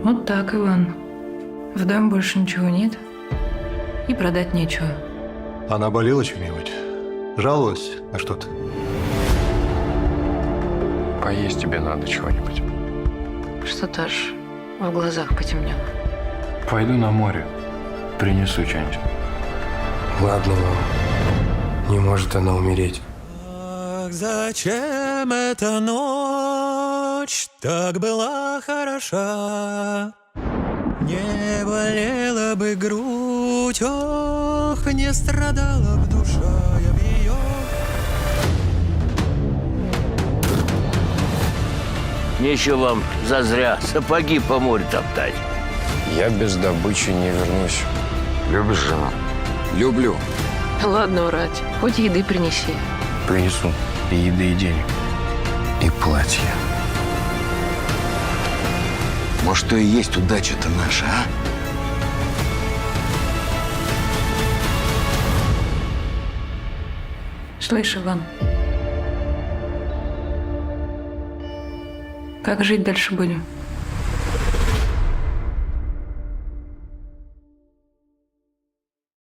Вот так, Иван. В доме больше ничего нет. И продать нечего. Она болела чем-нибудь? Жаловалась на что-то? Поесть тебе надо чего-нибудь. Что-то аж в глазах потемнело. Пойду на море. Принесу что-нибудь. Ладно, мама. Не может она умереть. Ах, зачем эта ночь так была хороша? Не болела бы грудь, ох, не страдала б душа я в ее. Нечего вам зазря сапоги по морю топтать. Я без добычи не вернусь. Любишь жену? Люблю. Ладно, врать. Хоть еды принеси. Принесу и еды, и денег, и платье. Может, то и есть удача-то наша, а? Слышь, Иван. Как жить дальше будем?